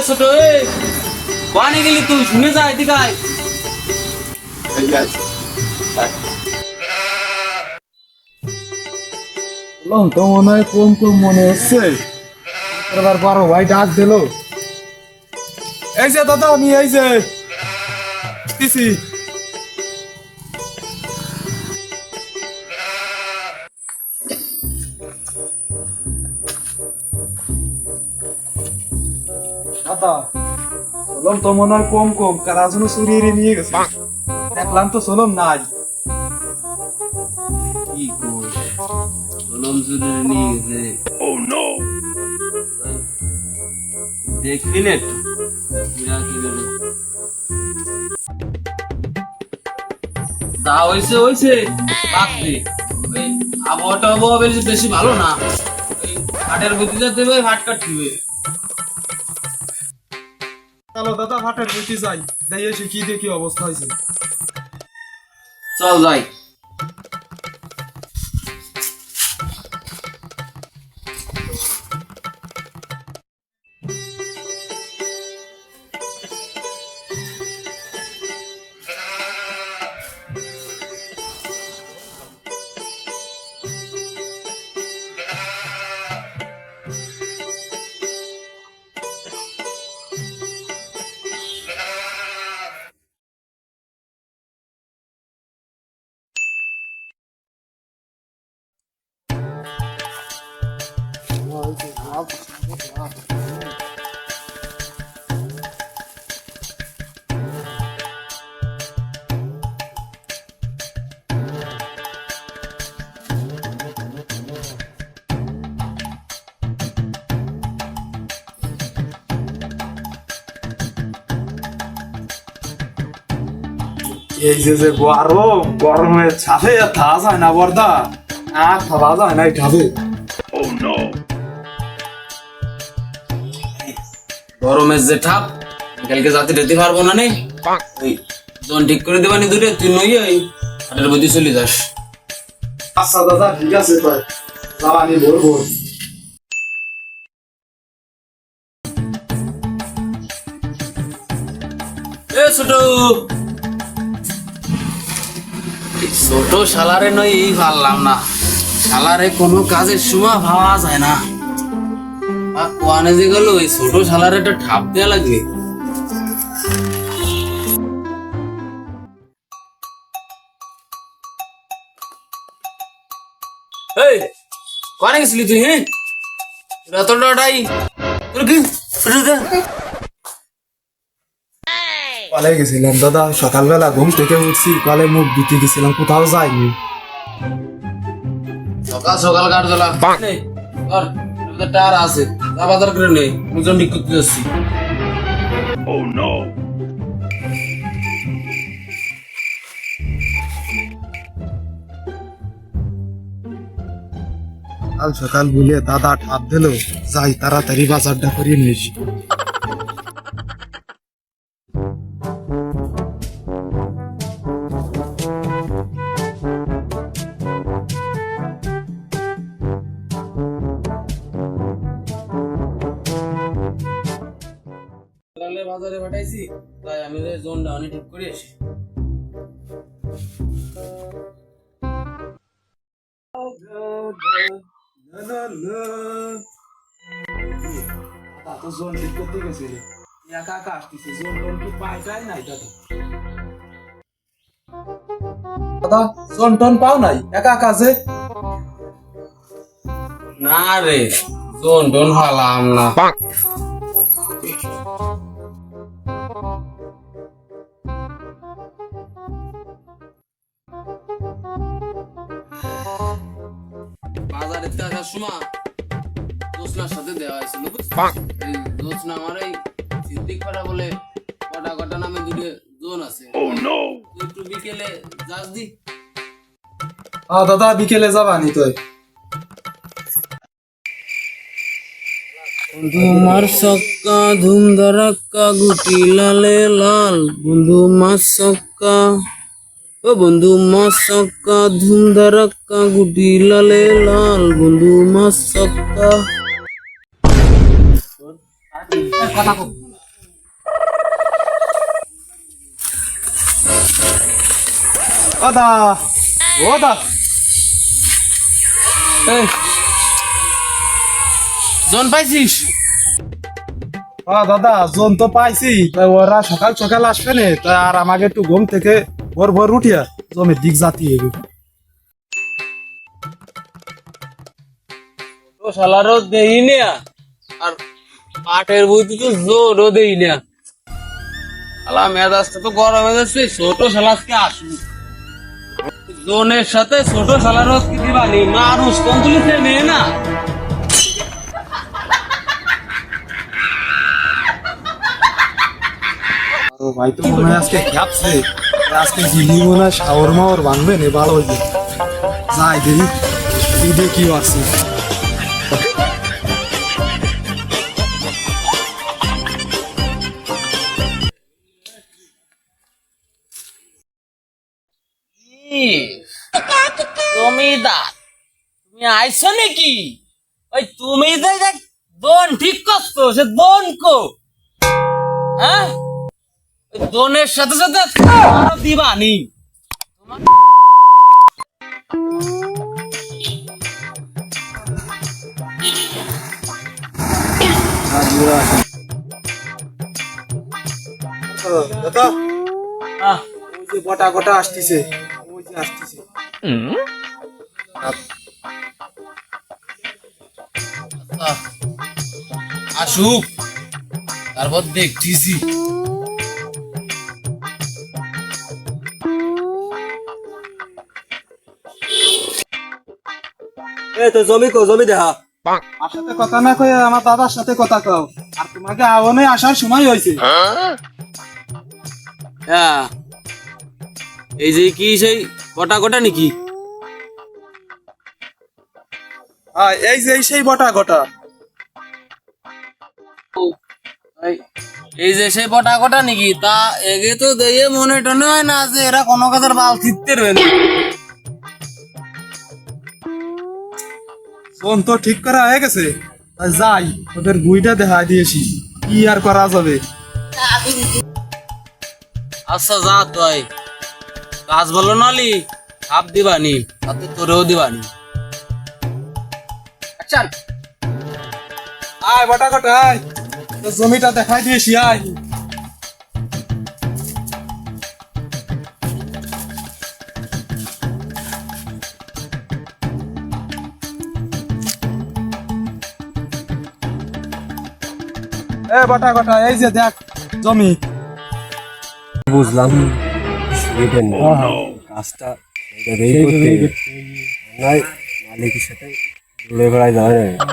ছোট বানি গেলি তুই শুনে যা এদিকে আয়। তো মনে হয় কম কম মনে হচ্ছে। এবার বড় ভাই ডাক দিল, এই যে দাদা আমি এই যে দিছি। দাদা চলম তো মনে হয় কম কম কারা যেন চুরিয়ে নিয়ে গেছে, দেখলাম তো চলম নাই। কি কোষ কলম চুরি নিয়ে গেছে? ও নো, দেখবি না একটু বিড়া কি গেল? যা হয়েছে হয়েছে, বাদ দে। ওই আবহাওয়া বেশি ভালো না, ওই হাটের বুদ্ধিটা দেবে, হাট কাটবে। চলো দাদা হাটের বুঝতে যাই, দেখি এসে কি দেখি অবস্থা হয়েছে। চল যাই। এই যে যে গরম, গরমে ছাদে থাকা যায় না বর্দা, আর থাকা যায় না এই ছাদে। গরমের যে ঠাপ, কালকে যাতে যেতে পারবো না নে। ওই জন ঠিক করে দেবানি দূরে, তুই নই ওই হাটের বুদ্ধি চলে যাস। আচ্ছা দাদা ঠিক আছে, তাই যাবানি ভোর ভোর। এ ছোট ছোট শালারে নই এই পারলাম না, শালারে কোনো কাজের সময় ভাবা যায় না। কোয়ানে যে গেল ওই ছোট শালারে একটা ঠাপ দেওয়া লাগবে। এই কোয়ানে গেছিলি তুই? হ্যাঁ রাতটাই তোর কি কলে গেছিলাম দাদা, সকালবেলা ঘুম থেকে উঠছি, কলে মুখ ধুতে গেছিলাম, কোথাও যাইনি। সকাল সকাল কার জ্বলা টার আছে, যা বাজার করে নেই, ওজন ঠিক করতে যাচ্ছি। কাল সকাল বলে দাদা ঠাপ দিল, যাই তাড়াতাড়ি বাজারটা করিয়ে নিয়েছি। বাজারে পাঠাইছি, তাই আমি জোনটা অনেক ঠিক করে আসি। তো জোন ঠিক করতে গেছে, একা একা আসতেছে, জোন টোন কি পাইটাই নাই দাদা। দাদা জোন টোন পাও নাই, একা একা যে। না রে, জোন টোন হালাম না। বাজারে আসার সময় জোৎস্নার সাথে দেওয়া হয়েছিল, এই জোৎস্না আমার এই সিদ্দিক পাড়া বলে কটা কটা নামে দুটো জোন আছে। তুই একটু বিকেলে যাস দি। দাদা বিকেলে যাবানি তো। তোমার সক্কা ধুম ধরাক্কা গুটি লালে লাল, বন্ধু মার সক্কা ও বন্ধু মার সক্কা ধুম ধরাক্কা গুটি লালে লাল, বন্ধু মার সক্কা। দাদা ও দা এই, জন পাইছিস? দাদা জোন তো পাইছি, তা ওরা সকাল সকাল আসবে না, তা আর আমাকে একটু ঘুম থেকে ভোর ভোর উঠিয়া জমির দিক জাতি হবে। তো শালারও দেই না, আর পাটের বইতে তো জোরও দেই না। শালা মেজাজটা তো গরম হয়ে যাচ্ছে, ছোট শালাকে আসুক। জোনের সাথে ছোট শালারও কি দিবানি, মানুষ কোন তুলিছে মেয়ে না। ও ভাই তো মনে হয় আজকে খেপছে, আজকে জিলি মনে হয় শাওর মাওর বানবে নে, ভালো হইবে। যাই দেখি ঈদে কি আছে। জমিদার তুমি আইছো নাকি? ওই তুমি যে দোন ঠিক করছো, সে দোন কো? হ্যাঁ, ওই দোনের সাথে সাথে আরো দিবানি। দাদা আহ, ওই যে বটা গটা আসতেছে, ওই যে আসতেছে। আহ, আসুক, তারপর দেখতেছি। এ তো জমি কো, জমি দেখা। আমার সাথে কথা না কয়ে আমার দাদার সাথে কথা কও, আর তোমাকে আওয়ানে আসার সময় হয়েছে। হ্যাঁ, এই যে কি সেই কটা কটা নাকি? হ্যাঁ এই যে সেই বটা গটা। এই যে সেই বটা কটা নাকি? তা এগে তো দিয়ে মনে টনে হয় না যে এরা কোনো কাজের বাল ফিরতে রয়ে না। ফোন তো ঠিক করা হয়ে গেছে, তা যাই ওদের গুইটা দেখা দিয়েছি, কি আর করা যাবে। আচ্ছা যা তুই, কাজ ভালো নালি সাপ দিবানি, তাতে তোরেও দিবানি। আচ্ছা আয় বটা গটা আয়, তো জমিটা দেখাই দিয়েছি আয়। এ বটা গটা এই যে দেখ জমি। বুঝলাম বুঝলেন না কাজটা এইভাবেই করতে হবে। নয় মালিকের সাথে ঘুরে বেড়ায় যায় না।